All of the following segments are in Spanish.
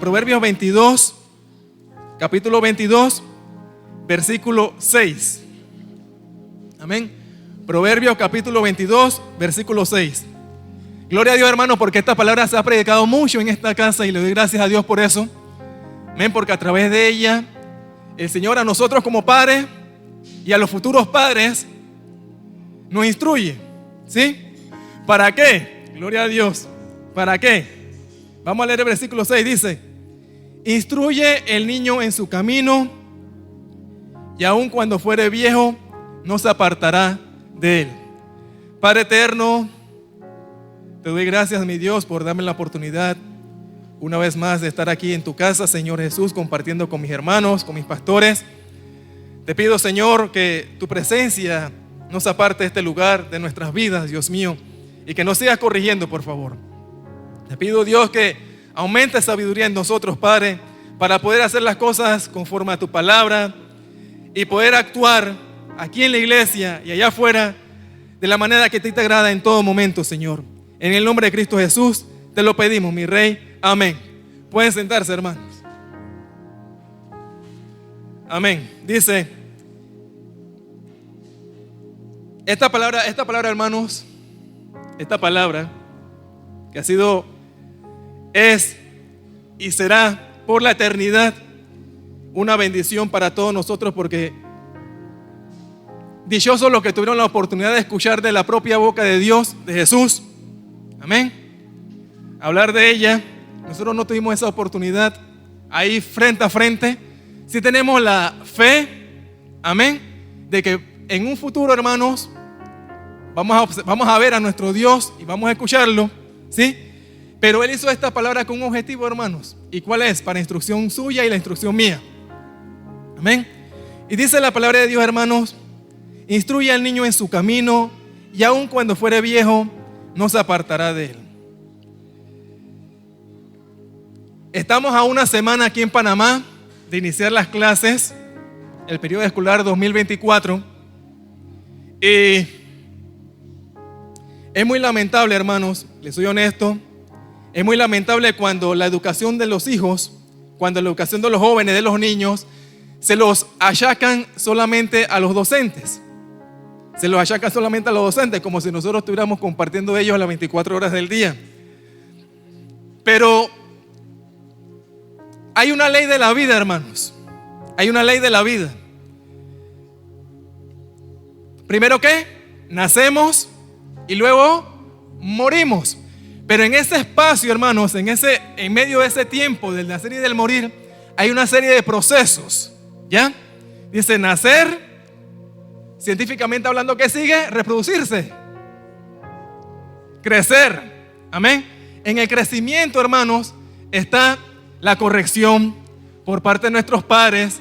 Proverbios 22, capítulo 22, versículo 6. Amén. Proverbios capítulo 22, versículo 6. Gloria a Dios, hermano, porque esta palabra se ha predicado mucho en esta casa y le doy gracias a Dios por eso. Amén, porque a través de ella el Señor a nosotros como padres y a los futuros padres nos instruye. ¿Sí? ¿Para qué? Gloria a Dios. ¿Para qué? Vamos a leer el versículo 6. Dice: instruye el niño en su camino, y aun cuando fuere viejo no se apartará de él. Padre eterno, te doy gracias, mi Dios, por darme la oportunidad una vez más de estar aquí en tu casa, Señor Jesús, compartiendo con mis hermanos, con mis pastores. Te pido, Señor, que tu presencia no se aparte de este lugar, de nuestras vidas, Dios mío, y que nos sigas corrigiendo, por favor. Te pido, Dios, que aumente sabiduría en nosotros, Padre, para poder hacer las cosas conforme a tu palabra y poder actuar aquí en la iglesia y allá afuera de la manera que a ti te agrada en todo momento, Señor. En el nombre de Cristo Jesús te lo pedimos, mi Rey. Amén. Pueden sentarse, hermanos. Amén. Dice esta palabra, hermanos, esta palabra que ha sido, es y será por la eternidad una bendición para todos nosotros, porque dichosos los que tuvieron la oportunidad de escuchar de la propia boca de Dios, de Jesús. Amén. Hablar de ella. Nosotros no tuvimos esa oportunidad ahí frente a frente. Sí tenemos la fe, amén, de que en un futuro, hermanos, vamos a ver a nuestro Dios y vamos a escucharlo, ¿sí? Pero Él hizo esta palabra con un objetivo, hermanos. ¿Y cuál es? Para instrucción suya y la instrucción mía. Amén. Y dice la palabra de Dios, hermanos: instruye al niño en su camino, y aun cuando fuere viejo no se apartará de él. Estamos a una semana aquí en Panamá de iniciar las clases, el periodo escolar 2024. Y es muy lamentable, hermanos, les soy honesto, es muy lamentable cuando la educación de los hijos, cuando la educación de los jóvenes, de los niños, se los achacan solamente a los docentes. Se los achacan solamente a los docentes, como si nosotros estuviéramos compartiendo de ellos las 24 horas del día. Pero hay una ley de la vida, hermanos. Hay una ley de la vida. Primero, ¿qué? Nacemos y luego morimos. Pero en ese espacio, hermanos, en medio de ese tiempo del nacer y del morir, hay una serie de procesos. ¿Ya? Dice nacer, científicamente hablando, ¿qué sigue? Reproducirse, crecer. Amén. En el crecimiento, hermanos, está la corrección por parte de nuestros padres,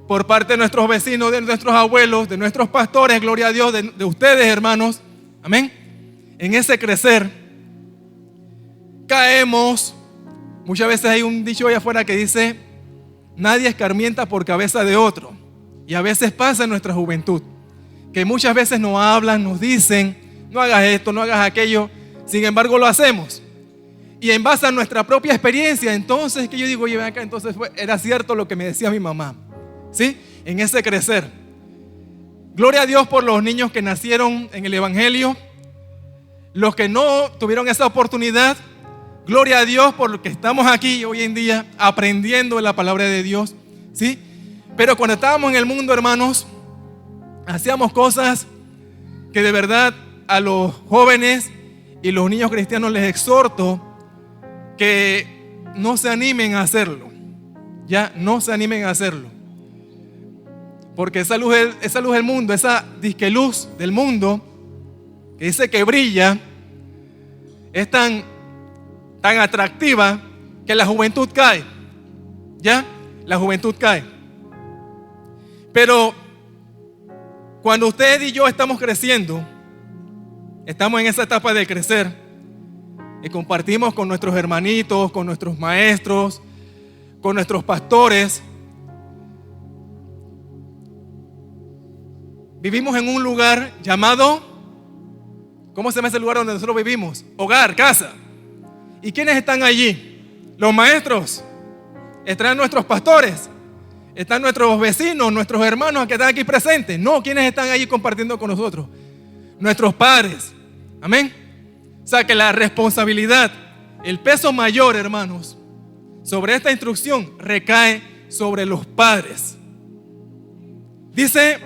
por parte de nuestros vecinos, de nuestros abuelos, de nuestros pastores, gloria a Dios, de ustedes, hermanos. Amén. En ese crecer caemos. Muchas veces hay un dicho allá afuera que dice: nadie escarmienta por cabeza de otro. Y a veces pasa en nuestra juventud, que muchas veces nos hablan, nos dicen: no hagas esto, no hagas aquello. Sin embargo lo hacemos. Y en base a nuestra propia experiencia, entonces que yo digo: oye, ven acá, entonces era cierto lo que me decía mi mamá. ¿Sí? En ese crecer. Gloria a Dios por los niños que nacieron en el Evangelio. Los que no tuvieron esa oportunidad, gloria a Dios por lo que estamos aquí hoy en día aprendiendo de la palabra de Dios. ¿Sí? Pero cuando estábamos en el mundo, hermanos, hacíamos cosas que de verdad a los jóvenes y los niños cristianos les exhorto que no se animen a hacerlo. Ya, no se animen a hacerlo. Porque esa luz del mundo, esa disque luz del mundo, que dice que brilla, es tan atractiva que la juventud cae. ¿Ya? La juventud cae. Pero cuando usted y yo estamos creciendo, estamos en esa etapa de crecer y compartimos con nuestros hermanitos, con nuestros maestros, con nuestros pastores. Vivimos en un lugar llamado, ¿cómo se llama ese lugar donde nosotros vivimos? Hogar, casa. ¿Y quiénes están allí? Los maestros. Están nuestros pastores, están nuestros vecinos, nuestros hermanos que están aquí presentes. No, ¿quiénes están ahí compartiendo con nosotros? Nuestros padres. Amén. O sea que la responsabilidad, el peso mayor, hermanos, sobre esta instrucción recae sobre los padres. Dice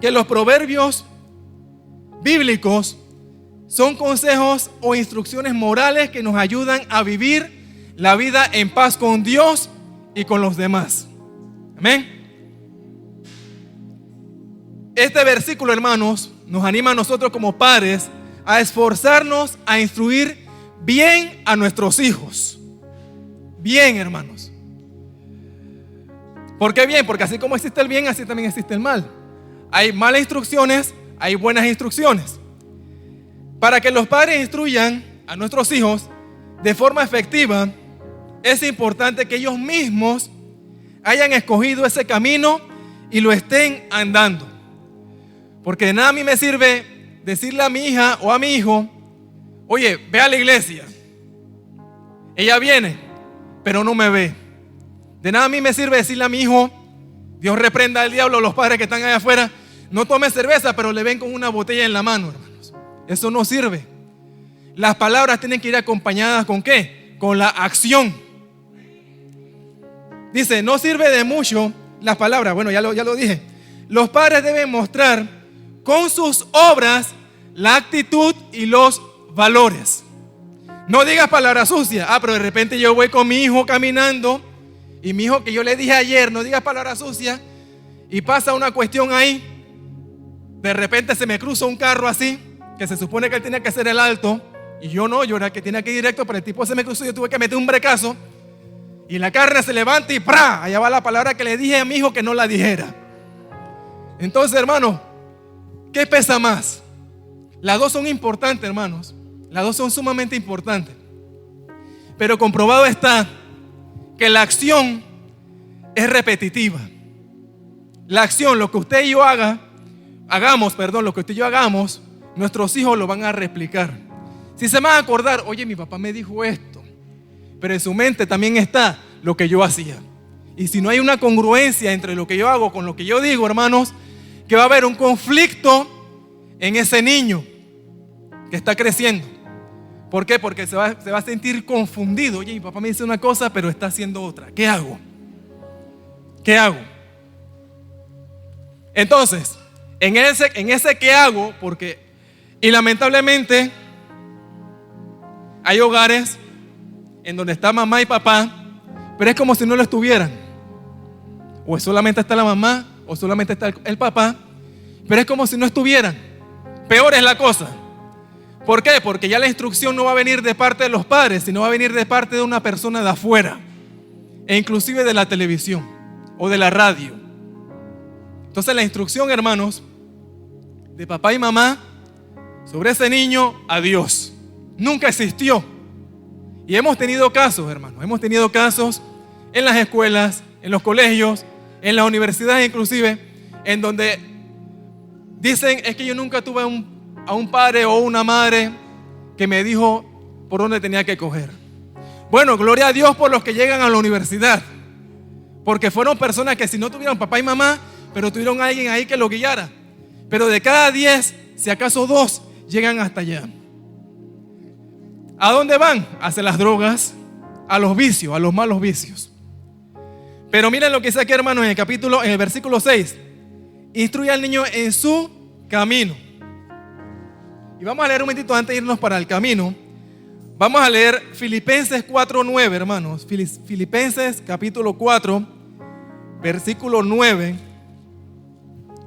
que los proverbios bíblicos son consejos o instrucciones morales que nos ayudan a vivir la vida en paz con Dios y con los demás. Amén. Este versículo, hermanos, nos anima a nosotros como padres a esforzarnos a instruir bien a nuestros hijos. Bien, hermanos. ¿Por qué bien? Porque así como existe el bien, así también existe el mal. Hay malas instrucciones, hay buenas instrucciones. Para que los padres instruyan a nuestros hijos de forma efectiva, es importante que ellos mismos hayan escogido ese camino y lo estén andando. Porque de nada a mí me sirve decirle a mi hija o a mi hijo: oye, ve a la iglesia. Ella viene, pero no me ve. De nada a mí me sirve decirle a mi hijo: Dios reprenda al diablo, los padres que están allá afuera, no tome cerveza, pero le ven con una botella en la mano, hermanos. Eso no sirve. Las palabras tienen que ir acompañadas ¿con qué? Con la acción. Dice, no sirve de mucho las palabras. Bueno, ya lo dije. Los padres deben mostrar con sus obras la actitud y los valores. No digas palabras sucias. Pero de repente yo voy con mi hijo caminando y mi hijo, que yo le dije ayer, no digas palabras sucias, y pasa una cuestión ahí. De repente se me cruza un carro así, que se supone que él tenía que hacer el alto, y yo no, yo era que tenía que ir directo, pero el tipo se me cruzó y yo tuve que meter un brecazo, y la carne se levanta y ¡pra! Allá va la palabra que le dije a mi hijo que no la dijera. Entonces, hermano, ¿qué pesa más? Las dos son importantes, hermanos. Las dos son sumamente importantes. Pero comprobado está que la acción es repetitiva. La acción, lo que usted y yo hagamos, nuestros hijos lo van a replicar. Si se van a acordar, oye, mi papá me dijo esto, pero en su mente también está lo que yo hacía. Y si no hay una congruencia entre lo que yo hago con lo que yo digo, hermanos, que va a haber un conflicto en ese niño que está creciendo. ¿Por qué? Porque se va a sentir confundido. Oye, mi papá me dice una cosa, pero está haciendo otra. ¿Qué hago? ¿Qué hago? Entonces, en ese ¿qué hago? Y lamentablemente hay hogares en donde está mamá y papá, pero es como si no lo estuvieran. O solamente está la mamá, o solamente está el papá, pero es como si no estuvieran. Peor es la cosa. ¿Por qué? Porque ya la instrucción no va a venir de parte de los padres, sino va a venir de parte de una persona de afuera, e inclusive de la televisión o de la radio. Entonces la instrucción, hermanos, de papá y mamá sobre ese niño, adiós, nunca existió. Y hemos tenido casos, hermanos, hemos tenido casos en las escuelas, en los colegios, en las universidades inclusive, en donde dicen, es que yo nunca tuve a un padre o una madre que me dijo por dónde tenía que coger. Bueno, gloria a Dios por los que llegan a la universidad, porque fueron personas que si no tuvieron papá y mamá, pero tuvieron a alguien ahí que lo guiara. Pero de cada 10, si acaso 2 llegan hasta allá. ¿A dónde van? Hacia las drogas, a los vicios, a los malos vicios. Pero miren lo que dice aquí, hermano, en el versículo 6. Instruye al niño en su camino. Y vamos a leer un momentito antes de irnos para el camino. Vamos a leer Filipenses 4:9, hermanos. Filipenses capítulo 4, versículo 9.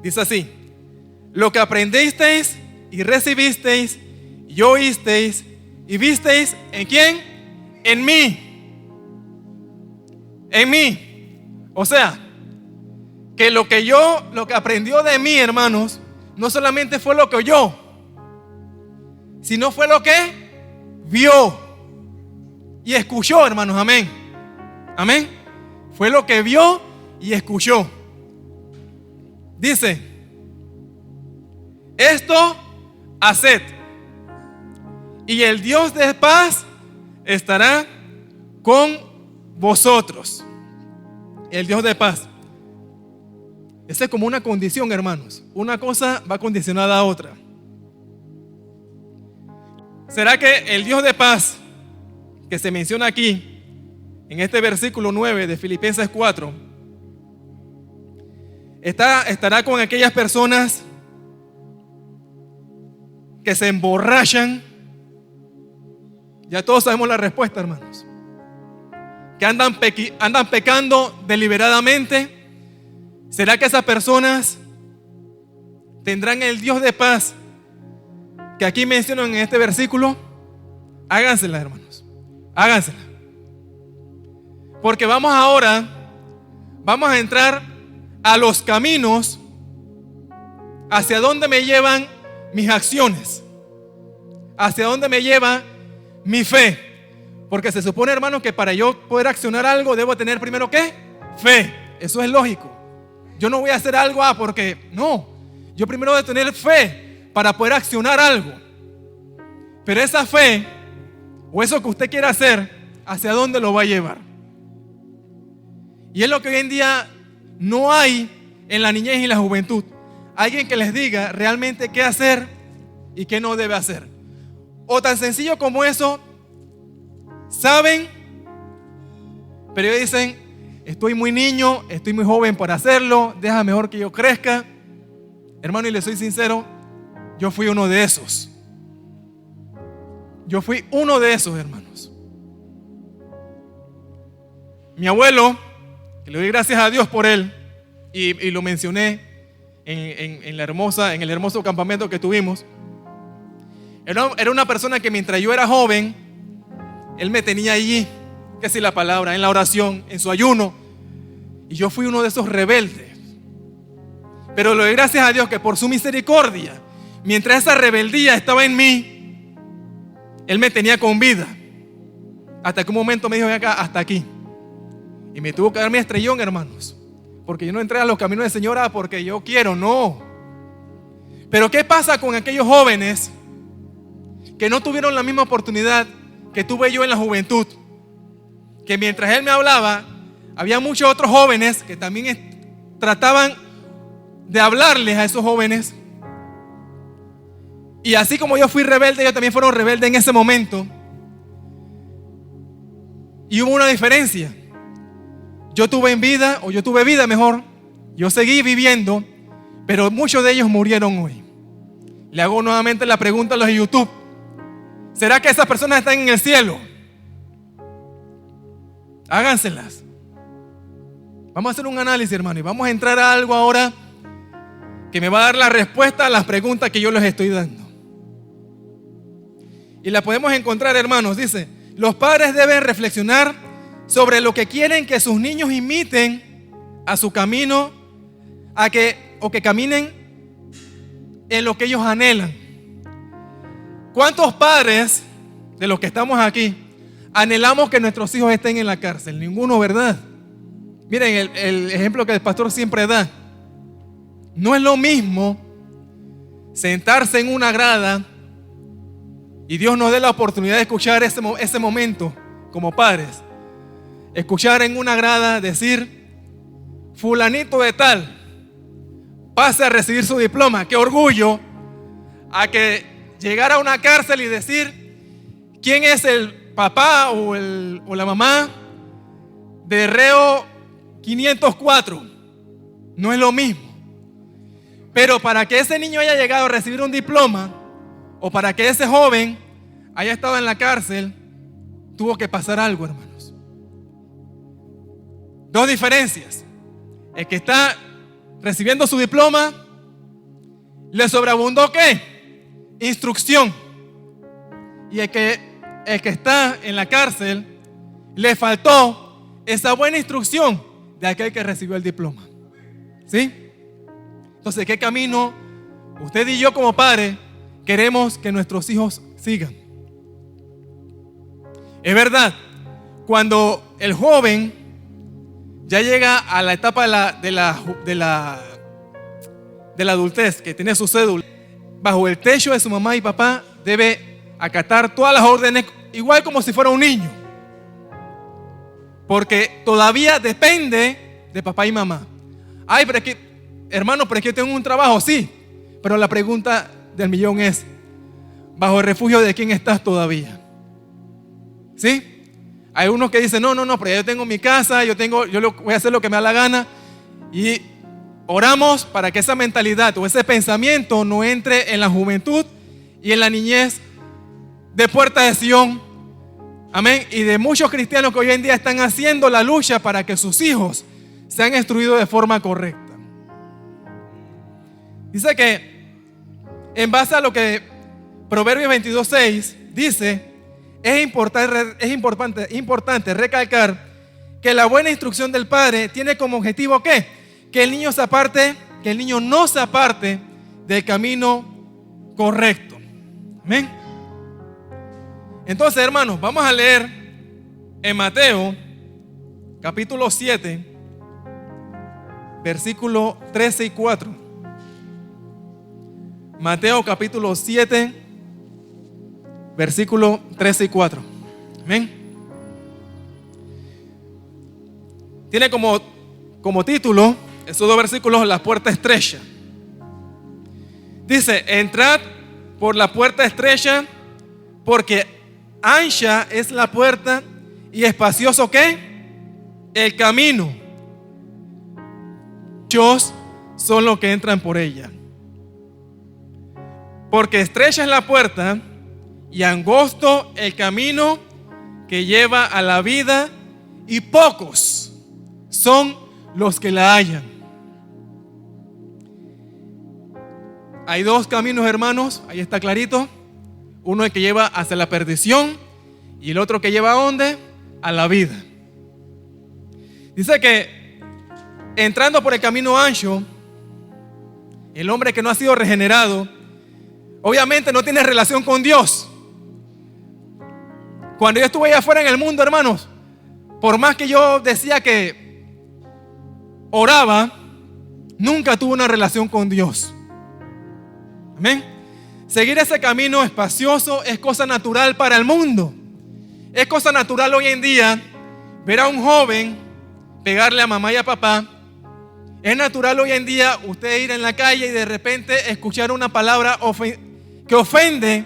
Dice así: lo que aprendisteis y recibisteis y oísteis y visteis, ¿en quién? En mí. En mí. O sea, que lo que aprendió de mí, hermanos, no solamente fue lo que oyó, sino fue lo que vio y escuchó, hermanos. Amén. Amén. Fue lo que vio y escuchó. Dice, esto haced, y el Dios de paz estará con vosotros, el Dios de paz. Esa es como una condición, hermanos. Una cosa va condicionada a otra. ¿Será que el Dios de paz que se menciona aquí, en este versículo 9 de Filipenses 4, estará con aquellas personas que se emborrachan? Ya todos sabemos la respuesta, hermanos. Que andan pecando deliberadamente. ¿Será que esas personas tendrán el Dios de paz que aquí mencionan en este versículo? Hágansela, hermanos. Hágansela. Porque vamos a entrar a los caminos hacia dónde me llevan mis acciones, hacia dónde me lleva mi fe. Porque se supone, hermanos, que para yo poder accionar algo debo tener primero ¿qué? Fe. Eso es lógico. Yo no voy a hacer algo porque no. Yo primero debo tener fe para poder accionar algo. Pero esa fe o eso que usted quiere hacer, ¿hacia dónde lo va a llevar? Y es lo que hoy en día no hay en la niñez y la juventud. Alguien que les diga realmente qué hacer y qué no debe hacer. O tan sencillo como eso, saben, pero ellos dicen: estoy muy niño, estoy muy joven para hacerlo, deja mejor que yo crezca. Hermano, y le soy sincero, yo fui uno de esos. Yo fui uno de esos, hermanos. Mi abuelo, que le doy gracias a Dios por él, y lo mencioné en el hermoso campamento que tuvimos. Era una persona que mientras yo era joven, él me tenía allí, que si la palabra, en la oración, en su ayuno. Y yo fui uno de esos rebeldes. Pero le doy gracias a Dios que por su misericordia, mientras esa rebeldía estaba en mí, Él me tenía con vida. Hasta que un momento me dijo: ven acá, hasta aquí. Y me tuvo que dar mi estrellón, hermanos. Porque yo no entré a los caminos del Señor porque yo quiero, no. Pero ¿qué pasa con aquellos jóvenes que no tuvieron la misma oportunidad que tuve yo en la juventud? Que mientras él me hablaba, había muchos otros jóvenes que también trataban de hablarles a esos jóvenes. Y así como yo fui rebelde, ellos también fueron rebeldes en ese momento. Y hubo una diferencia. Yo tuve vida mejor. Yo seguí viviendo, pero muchos de ellos murieron hoy. Le hago nuevamente la pregunta a los de YouTube: ¿será que esas personas están en el cielo? Háganselas. Vamos a hacer un análisis, hermano, y vamos a entrar a algo ahora que me va a dar la respuesta a las preguntas que yo les estoy dando. Y la podemos encontrar, hermanos. Dice: los padres deben reflexionar sobre lo que quieren que sus niños imiten a su camino, o que caminen en lo que ellos anhelan. ¿Cuántos padres de los que estamos aquí anhelamos que nuestros hijos estén en la cárcel? Ninguno, ¿verdad? Miren el ejemplo que el pastor siempre da. No es lo mismo sentarse en una grada y Dios nos dé la oportunidad de escuchar ese momento como padres. Escuchar en una grada decir: fulanito de tal pase a recibir su diploma. ¡Qué orgullo! A que llegar a una cárcel y decir quién es el papá o la mamá de reo 504. No es lo mismo. Pero para que ese niño haya llegado a recibir un diploma, o para que ese joven haya estado en la cárcel, tuvo que pasar algo, hermanos. Dos diferencias. El que está recibiendo su diploma, le sobreabundó ¿qué? Instrucción. Y el que está en la cárcel, le faltó esa buena instrucción de aquel que recibió el diploma. ¿Sí? Entonces, ¿qué camino usted y yo como padres queremos que nuestros hijos sigan? Es verdad, cuando el joven ya llega a la etapa de la adultez, que tiene su cédula, bajo el techo de su mamá y papá, debe acatar todas las órdenes, igual como si fuera un niño. Porque todavía depende de papá y mamá. Ay, pero es que, hermano, pero es que yo tengo un trabajo, sí. Pero la pregunta del millón es, ¿bajo el refugio de quién estás todavía? ¿Sí? Hay unos que dicen, no, pero yo tengo mi casa, yo voy a hacer lo que me da la gana. Y oramos para que esa mentalidad o ese pensamiento no entre en la juventud y en la niñez de Puerta de Sion. Amén. Y de muchos cristianos que hoy en día están haciendo la lucha para que sus hijos sean instruidos de forma correcta. Dice que en base a lo que Proverbios 22:6 dice, es importante recalcar que la buena instrucción del padre tiene como objetivo ¿qué? Que el niño no se aparte del camino correcto. Amén. Entonces, hermanos, vamos a leer en Mateo capítulo 7, versículo 13 y 4. Mateo capítulo 7, versículo 13 y 4. Amén. Tiene como título esos dos versículos, la puerta estrecha. Dice, entrad por la puerta estrecha, porque ancha es la puerta y espacioso ¿qué? El camino. Muchos son los que entran por ella. Porque estrecha es la puerta y angosto el camino que lleva a la vida, y pocos son los que la hallan. Hay dos caminos, hermanos, ahí está clarito. Uno el que lleva hacia la perdición y el otro que lleva ¿a dónde? A la vida. Dice que entrando por el camino ancho, el hombre que no ha sido regenerado, obviamente no tiene relación con Dios. Cuando yo estuve allá afuera en el mundo, hermanos, por más que yo decía que oraba, nunca tuve una relación con Dios. Amén. Seguir ese camino espacioso es cosa natural para el mundo. Es cosa natural hoy en día ver a un joven pegarle a mamá y a papá. Es natural hoy en día usted ir en la calle y de repente escuchar una palabra que ofende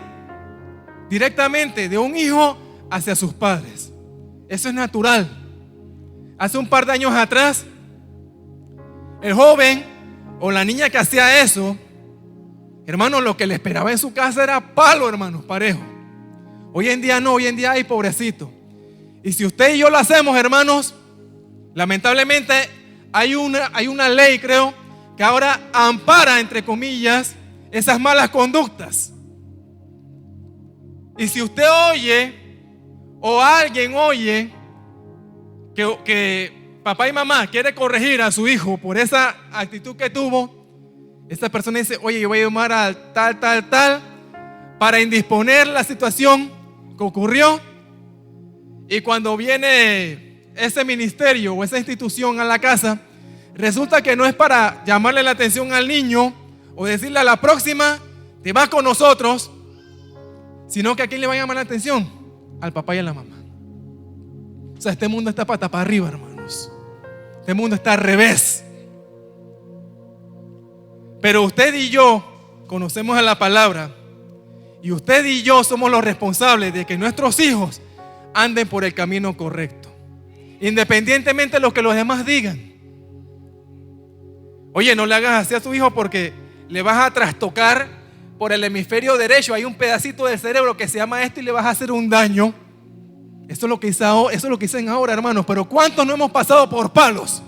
directamente de un hijo hacia sus padres. Eso es natural. Hace un par de años atrás, el joven o la niña que hacía eso, hermano, lo que le esperaba en su casa era palo, hermano, parejo. Hoy en día no, hoy en día hay pobrecito. Y si usted y yo lo hacemos, hermanos, lamentablemente hay una ley, creo, que ahora ampara, entre comillas, esas malas conductas. Y si usted oye o alguien oye que papá y mamá quiere corregir a su hijo por esa actitud que tuvo, esta persona dice, oye, yo voy a llamar a tal para indisponer la situación que ocurrió. Y cuando viene ese ministerio o esa institución a la casa, resulta que no es para llamarle la atención al niño o decirle a la próxima, te vas con nosotros, sino que a quién le va a llamar la atención, al papá y a la mamá. O sea, este mundo está pata para arriba, hermanos. Este mundo está al revés. Pero usted y yo conocemos a la palabra, y usted y yo somos los responsables de que nuestros hijos anden por el camino correcto, independientemente de lo que los demás digan. Oye, no le hagas así a tu hijo porque le vas a trastocar por el hemisferio derecho. Hay un pedacito del cerebro que se llama esto y le vas a hacer un daño. Eso es lo que dicen ahora, hermanos. Pero ¿cuántos no hemos pasado por palos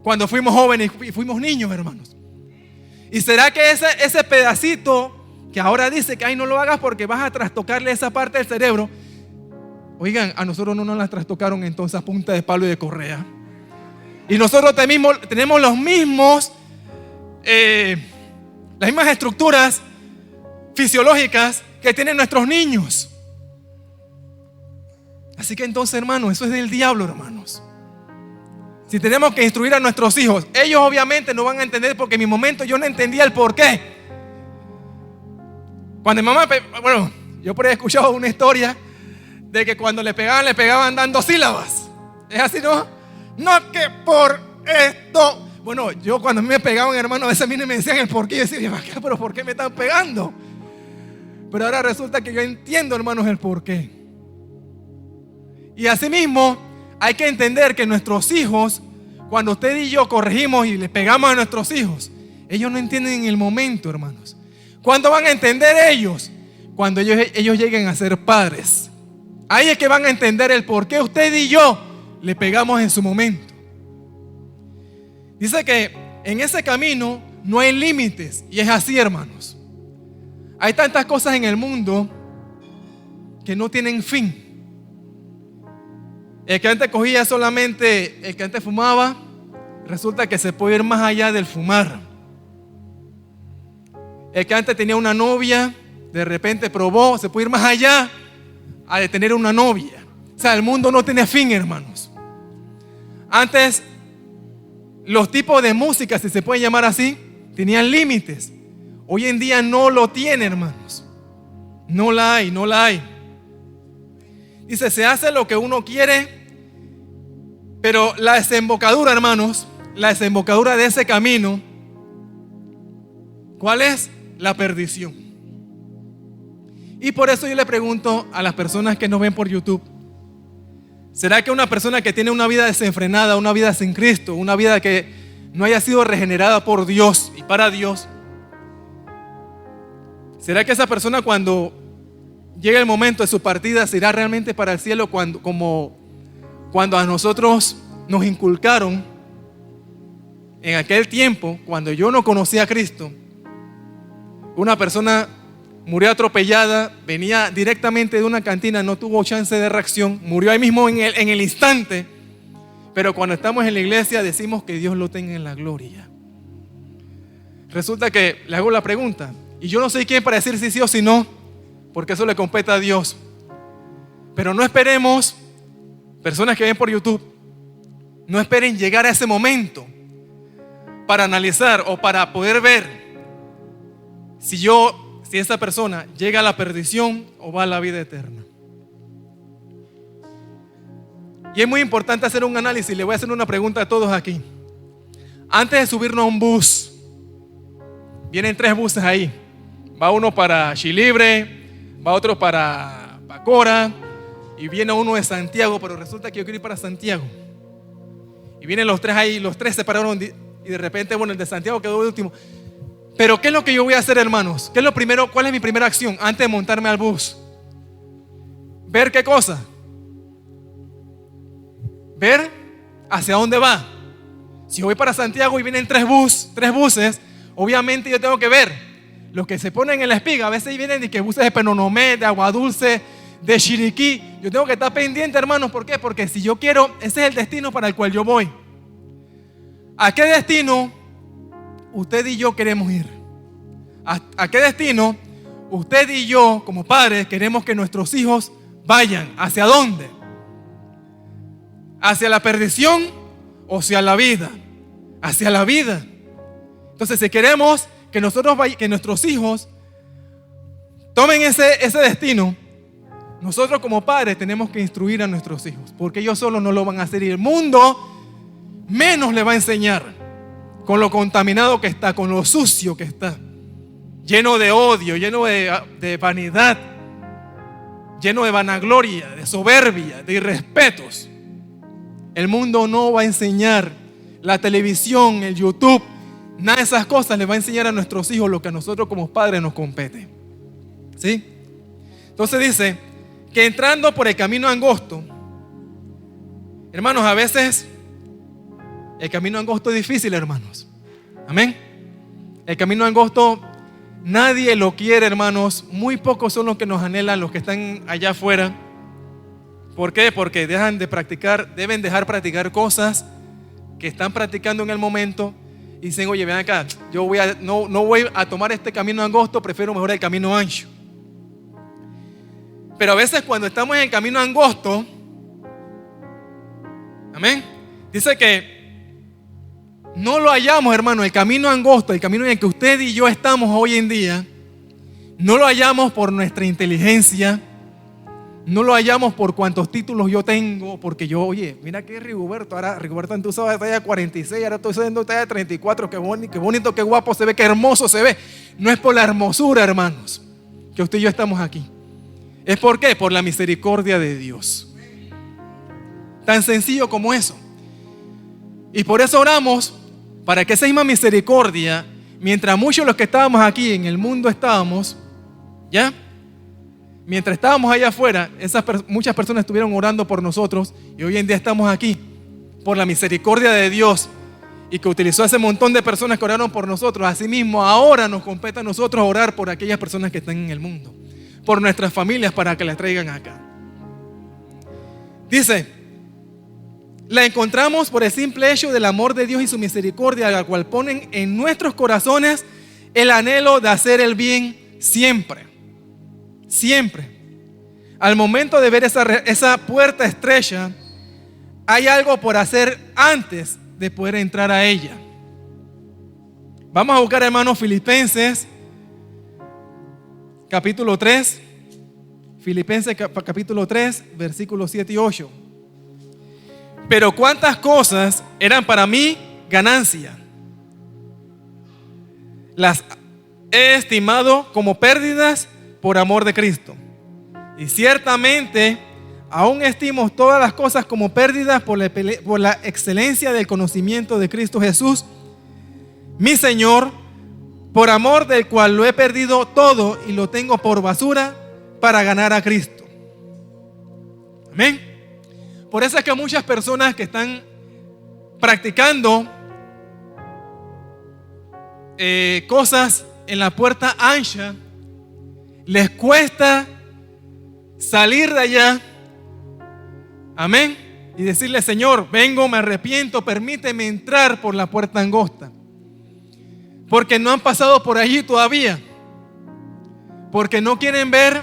cuando fuimos jóvenes y fuimos niños, hermanos? ¿Y será que ese pedacito que ahora dice que ay, no lo hagas porque vas a trastocarle esa parte del cerebro? Oigan, a nosotros no nos las trastocaron entonces a punta de palo y de correa. Y nosotros tenemos los mismos, las mismas estructuras fisiológicas que tienen nuestros niños. Así que entonces, hermanos, eso es del diablo, hermanos. Si tenemos que instruir a nuestros hijos, ellos obviamente no van a entender, porque en mi momento yo no entendía el por qué. Cuando mi mamá, yo por ahí he escuchado una historia de que cuando le pegaban dando sílabas. ¿Es así, no? No que por esto. Bueno, yo cuando me pegaban, hermano, a veces a mí me decían el por qué. Yo decía, pero ¿por qué me están pegando? Pero ahora resulta que yo entiendo, hermanos, el por qué. Y asimismo, hay que entender que nuestros hijos, cuando usted y yo corregimos y le pegamos a nuestros hijos, ellos no entienden en el momento, hermanos. ¿Cuándo van a entender ellos? Cuando ellos lleguen a ser padres. Ahí es que van a entender el por qué usted y yo le pegamos en su momento. Dice que en ese camino no hay límites. Y es así, hermanos. Hay tantas cosas en el mundo que no tienen fin. El que antes cogía solamente, el que antes fumaba, resulta que se puede ir más allá del fumar. El que antes tenía una novia, de repente probó, se puede ir más allá a de tener una novia. O sea, el mundo no tiene fin, hermanos. Antes, los tipos de música, si se puede llamar así, tenían límites. Hoy en día no lo tiene, hermanos. No la hay. Dice, se hace lo que uno quiere, pero la desembocadura, hermanos, la desembocadura de ese camino, ¿cuál es? La perdición. Y por eso yo le pregunto a las personas que nos ven por YouTube, ¿será que una persona que tiene una vida desenfrenada, una vida sin Cristo, una vida que no haya sido regenerada por Dios y para Dios, ¿será que esa persona cuando llegue el momento de su partida se irá realmente para el cielo cuando a nosotros nos inculcaron en aquel tiempo, cuando yo no conocía a Cristo? Una persona murió atropellada, venía directamente de una cantina, no tuvo chance de reacción, murió ahí mismo en el instante. Pero cuando estamos en la iglesia decimos que Dios lo tenga en la gloria. Resulta que le hago la pregunta, y yo no soy quien para decir si sí o si no, porque eso le compete a Dios. Pero no esperemos, personas que ven por YouTube, no esperen llegar a ese momento para analizar o para poder ver si esa persona llega a la perdición o va a la vida eterna. Y es muy importante hacer un análisis. Le voy a hacer una pregunta a todos aquí. Antes de subirnos a un bus, vienen 3 buses ahí. Va uno para Chilibre, va otro para Cora y viene uno de Santiago, pero resulta que yo quiero ir para Santiago. Y vienen los 3 ahí, los 3 se pararon y de repente, bueno, el de Santiago quedó de último. Pero ¿qué es lo que yo voy a hacer, hermanos? ¿Qué es lo primero? ¿Cuál es mi primera acción antes de montarme al bus? ¿Ver qué cosa? Ver hacia dónde va. Si voy para Santiago y vienen 3 buses, obviamente yo tengo que ver los que se ponen en la espiga. A veces vienen de que buses de Penonomé, de Agua Dulce, de Chiriquí. Yo tengo que estar pendiente, hermanos. ¿Por qué? Porque si yo quiero, ese es el destino para el cual yo voy. ¿A qué destino usted y yo queremos ir? ¿A qué destino usted y yo, como padres, queremos que nuestros hijos vayan? ¿Hacia dónde? ¿Hacia la perdición o hacia la vida? Hacia la vida. Entonces, si queremos que nuestros hijos tomen ese destino, nosotros como padres tenemos que instruir a nuestros hijos, porque ellos solos no lo van a hacer, y el mundo menos le va a enseñar, con lo contaminado que está, con lo sucio que está, lleno de odio, lleno de vanidad, lleno de vanagloria, de soberbia, de irrespetos. El mundo no va a enseñar, la televisión, el YouTube, nada de esas cosas le va a enseñar a nuestros hijos lo que a nosotros como padres nos compete. ¿Sí? Entonces dice que entrando por el camino angosto, hermanos, a veces el camino angosto es difícil, hermanos. Amén. El camino angosto nadie lo quiere, hermanos. Muy pocos son los que nos anhelan, los que están allá afuera. ¿Por qué? Porque deben dejar practicar cosas que están practicando en el momento y dicen, oye, ven acá, yo no voy a tomar este camino angosto, prefiero mejor el camino ancho. Pero a veces cuando estamos en el camino angosto, amén, dice que no lo hallamos, hermano, el camino angosto, el camino en el que usted y yo estamos hoy en día, no lo hallamos por nuestra inteligencia, No lo hallamos por cuántos títulos yo tengo, porque yo, oye, mira que Rigoberto, ahora Rigoberto antes usaba talla 46, ahora estoy usando talla 34, qué bonito, qué guapo se ve, qué hermoso se ve. No es por la hermosura, hermanos, que usted y yo estamos aquí. ¿Es por qué? Por la misericordia de Dios. Tan sencillo como eso. Y por eso oramos, para que esa misma misericordia, mientras muchos de los que estábamos aquí en el mundo estábamos, ¿ya? Mientras estábamos allá afuera, muchas personas estuvieron orando por nosotros y hoy en día estamos aquí por la misericordia de Dios y que utilizó a ese montón de personas que oraron por nosotros. Asimismo, ahora nos compete a nosotros orar por aquellas personas que están en el mundo, por nuestras familias para que las traigan acá. Dice, la encontramos por el simple hecho del amor de Dios y su misericordia, la cual ponen en nuestros corazones el anhelo de hacer el bien siempre. Siempre. Al momento de ver esa puerta estrecha, hay algo por hacer antes de poder entrar a ella. Vamos a buscar, hermanos, Filipenses capítulo 3. Filipenses capítulo 3, versículos 7 y 8. Pero cuántas cosas eran para mí ganancia, las he estimado como pérdidas por amor de Cristo. Y ciertamente aún estimo todas las cosas como pérdidas por la excelencia del conocimiento de Cristo Jesús, mi Señor, por amor del cual lo he perdido todo y lo tengo por basura para ganar a Cristo. Amén. Por eso es que muchas personas que están practicando cosas en la puerta ancha, les cuesta salir de allá, amén, y decirle: Señor, vengo, me arrepiento, permíteme entrar por la puerta angosta, porque no han pasado por allí todavía, porque no quieren ver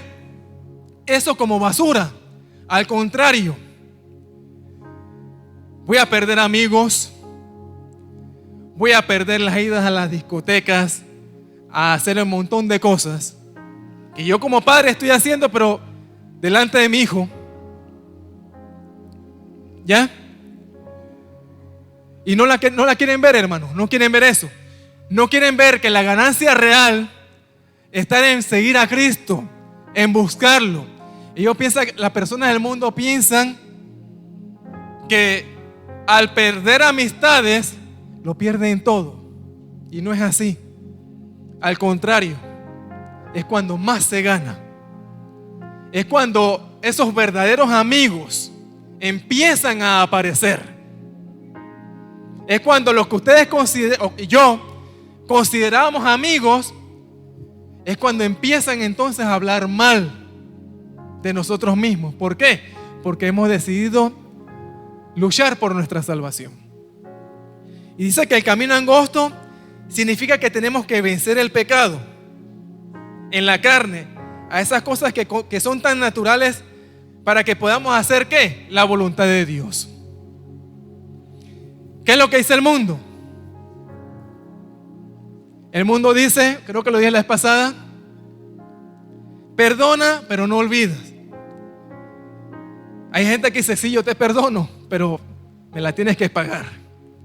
eso como basura. Al contrario, voy a perder amigos, voy a perder las idas a las discotecas, a hacer un montón de cosas que yo como padre estoy haciendo, pero delante de mi hijo, ¿ya? Y no la quieren ver, hermanos, no quieren ver eso. No quieren ver que la ganancia real está en seguir a Cristo, en buscarlo. Ellos piensan, las personas del mundo piensan que al perder amistades lo pierden todo, y no es así. Al contrario, es cuando más se gana. Es cuando esos verdaderos amigos empiezan a aparecer. Es cuando los que ustedes y yo considerábamos amigos, es cuando empiezan entonces a hablar mal de nosotros mismos. ¿Por qué? Porque hemos decidido luchar por nuestra salvación. Y dice que el camino angosto significa que tenemos que vencer el pecado en la carne, a esas cosas que son tan naturales, para que podamos hacer ¿qué? La voluntad de Dios. ¿Qué es lo que dice el mundo? El mundo dice, creo que lo dije la vez pasada, perdona pero no olvidas. Hay gente que dice: sí, yo te perdono, pero me la tienes que pagar,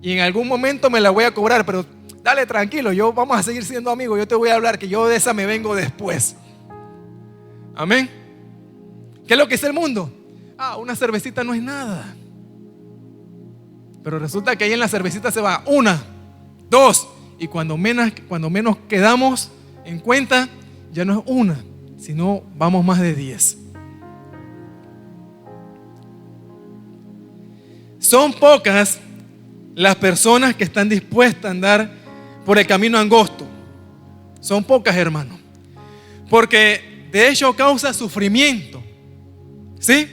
y en algún momento me la voy a cobrar, pero dale, tranquilo, vamos a seguir siendo amigos, yo te voy a hablar, que yo de esa me vengo después. Amén. ¿Qué es lo que dice el mundo? Una cervecita no es nada. Pero resulta que ahí en la cervecita se va 1, 2, y cuando menos quedamos en cuenta, ya no es 1, sino vamos más de 10. Son pocas las personas que están dispuestas a andar por el camino angosto. Son pocas, hermano, porque de hecho causa sufrimiento, ¿sí?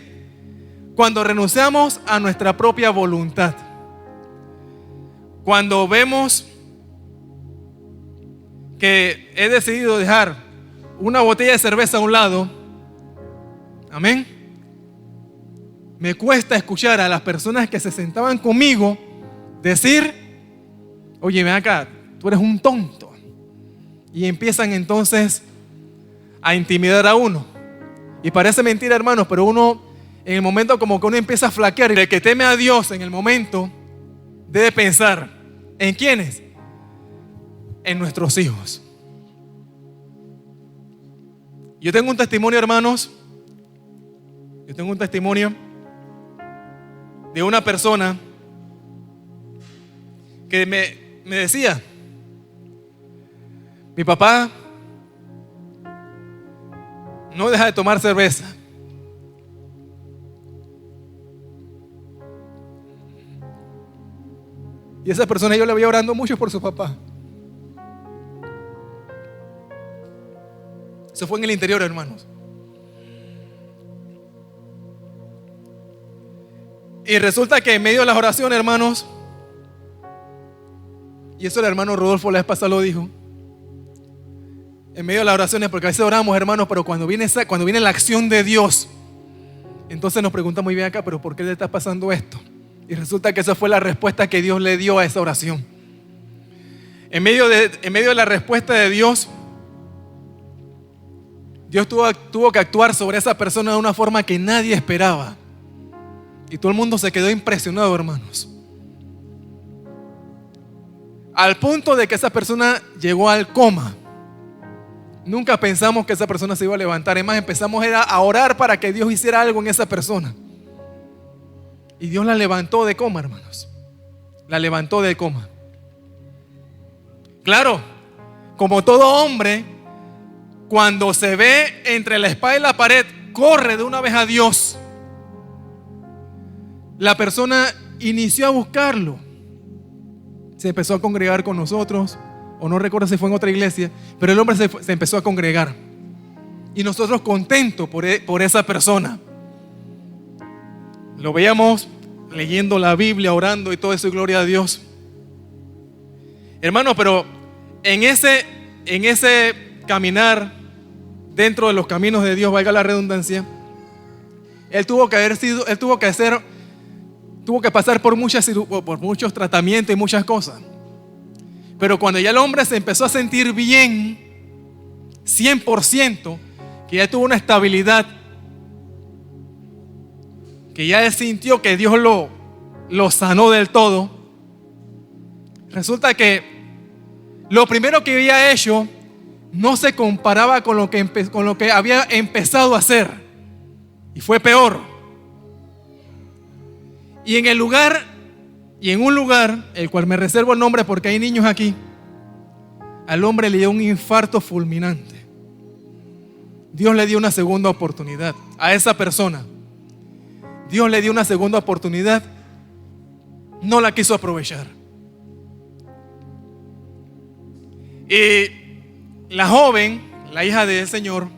Cuando renunciamos a nuestra propia voluntad, cuando vemos que he decidido dejar una botella de cerveza a un lado, amén, me cuesta escuchar a las personas que se sentaban conmigo decir: oye, ven acá, tú eres un tonto. Y empiezan entonces a intimidar a uno. Y parece mentira, hermanos, pero uno, en el momento como que uno empieza a flaquear, y el que teme a Dios en el momento debe pensar, ¿en quiénes? En nuestros hijos. Yo tengo un testimonio, hermanos. Yo tengo un testimonio de una persona que me decía, mi papá no deja de tomar cerveza. Y esa persona yo le veía orando mucho por su papá. Eso fue en el interior, hermanos. Y resulta que en medio de las oraciones, hermanos, y eso el hermano Rodolfo la vez pasada lo dijo, en medio de las oraciones, porque a veces oramos, hermanos, pero cuando viene la acción de Dios, entonces nos preguntamos muy bien acá, pero ¿por qué le está pasando esto? Y resulta que esa fue la respuesta que Dios le dio a esa oración. En medio de la respuesta de Dios, Dios tuvo que actuar sobre esa persona de una forma que nadie esperaba. Y todo el mundo se quedó impresionado, hermanos. Al punto de que esa persona llegó al coma. Nunca pensamos que esa persona se iba a levantar. Es más, empezamos a orar para que Dios hiciera algo en esa persona. Y Dios la levantó de coma, hermanos. La levantó de coma. Claro, como todo hombre, cuando se ve entre la espada y la pared, corre de una vez a Dios. La persona inició a buscarlo. Se empezó a congregar con nosotros, o no recuerdo si fue en otra iglesia, pero el hombre se empezó a congregar. Y nosotros contentos por esa persona. Lo veíamos leyendo la Biblia, orando y todo eso, y gloria a Dios. Hermano, pero en ese caminar dentro de los caminos de Dios, valga la redundancia, él tuvo que pasar por muchos tratamientos y muchas cosas. Pero cuando ya el hombre se empezó a sentir bien, 100%, que ya tuvo una estabilidad, que ya él sintió que Dios lo sanó del todo, resulta que lo primero que había hecho no se comparaba con lo que había empezado a hacer, y fue peor. Y en un lugar, el cual me reservo el nombre porque hay niños aquí, al hombre le dio un infarto fulminante. Dios le dio una segunda oportunidad a esa persona. Dios le dio una segunda oportunidad, no la quiso aprovechar. Y la joven, la hija del Señor,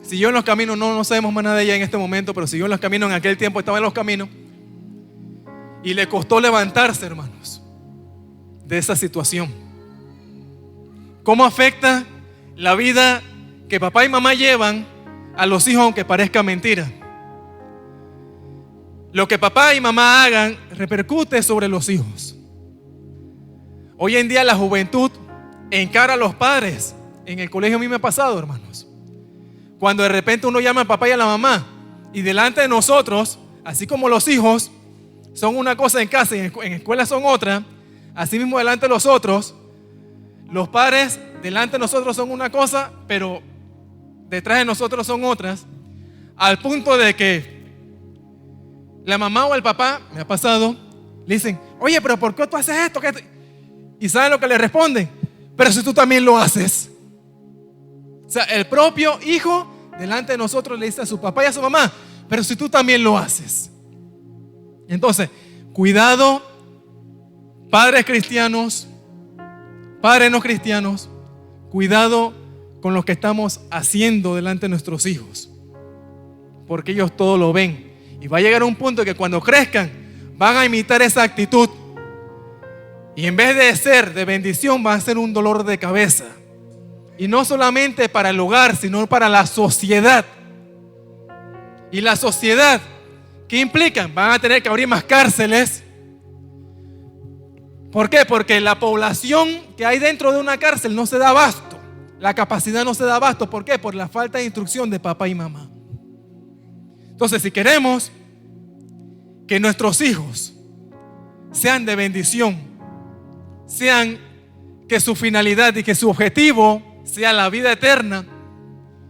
siguió en los caminos. No sabemos más nada de ella en este momento, pero siguió en los caminos. En aquel tiempo estaba en los caminos. Y le costó levantarse, hermanos, de esa situación. ¿Cómo afecta la vida que papá y mamá llevan a los hijos, aunque parezca mentira? Lo que papá y mamá hagan repercute sobre los hijos. Hoy en día la juventud encara a los padres. En el colegio a mí me ha pasado, hermanos. Cuando de repente uno llama al papá y a la mamá, y delante de nosotros, así como los hijos son una cosa en casa y en escuela son otra, así mismo delante de los otros, los padres delante de nosotros son una cosa, pero detrás de nosotros son otras, al punto de que la mamá o el papá, me ha pasado, le dicen, oye, pero ¿por qué tú haces esto? Y ¿saben lo que le responden? Pero si tú también lo haces. O sea, el propio hijo delante de nosotros le dice a su papá y a su mamá, pero si tú también lo haces. Entonces, cuidado, padres cristianos, padres no cristianos, cuidado con lo que estamos haciendo delante de nuestros hijos, porque ellos todo lo ven. Y va a llegar un punto que cuando crezcan van a imitar esa actitud, y en vez de ser de bendición va a ser un dolor de cabeza. Y no solamente para el hogar, sino para la sociedad. Y la sociedad, ¿qué implican? Van a tener que abrir más cárceles. ¿Por qué? Porque la población que hay dentro de una cárcel no se da abasto. la capacidad no se da abasto. ¿Por qué? Por la falta de instrucción de papá y mamá. Entonces, si queremos que nuestros hijos sean de bendición, sean que su finalidad y que su objetivo sea la vida eterna,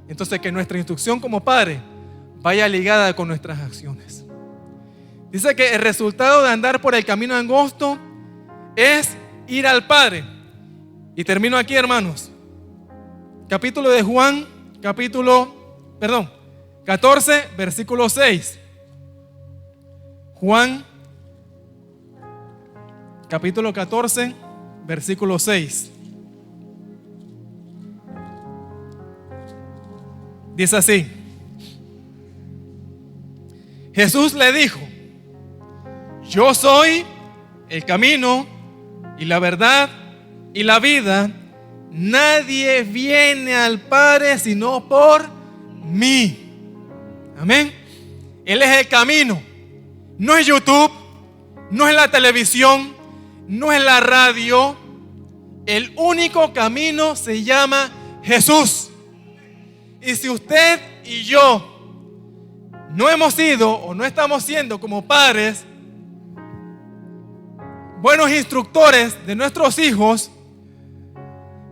entonces que nuestra instrucción como padre vaya ligada con nuestras acciones. Dice que el resultado de andar por el camino angosto es ir al Padre. Y termino aquí, hermanos. Capítulo de Juan, 14, versículo 6. Juan, capítulo 14, versículo 6. Dice así: Jesús le dijo: yo soy el camino y la verdad y la vida. Nadie viene al Padre sino por mí. Amén. Él es el camino. No es YouTube, no es la televisión, no es la radio. El único camino se llama Jesús. Y si usted y yo no hemos sido o no estamos siendo como padres buenos instructores de nuestros hijos,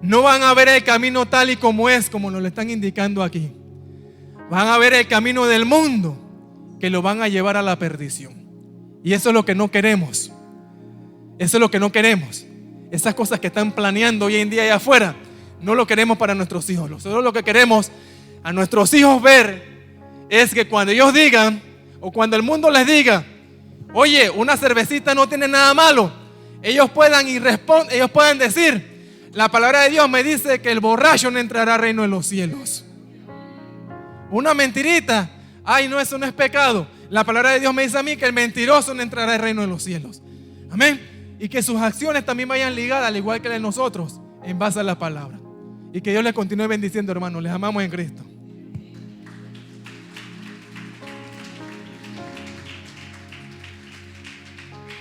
no van a ver el camino tal y como es, como nos lo están indicando aquí. Van a ver el camino del mundo que lo van a llevar a la perdición. Y eso es lo que no queremos. Eso es lo que no queremos. Esas cosas que están planeando hoy en día allá afuera, no lo queremos para nuestros hijos. Nosotros lo que queremos a nuestros hijos ver es que cuando ellos digan, o cuando el mundo les diga: oye, una cervecita no tiene nada malo, ellos puedan decir: la palabra de Dios me dice que el borracho no entrará al reino de los cielos. Una mentirita, ay, no, eso no es pecado. La palabra de Dios me dice a mí que el mentiroso no entrará al reino de los cielos. Amén. Y que sus acciones también vayan ligadas, al igual que las de nosotros, en base a la palabra. Y que Dios les continúe bendiciendo, hermanos. Les amamos en Cristo.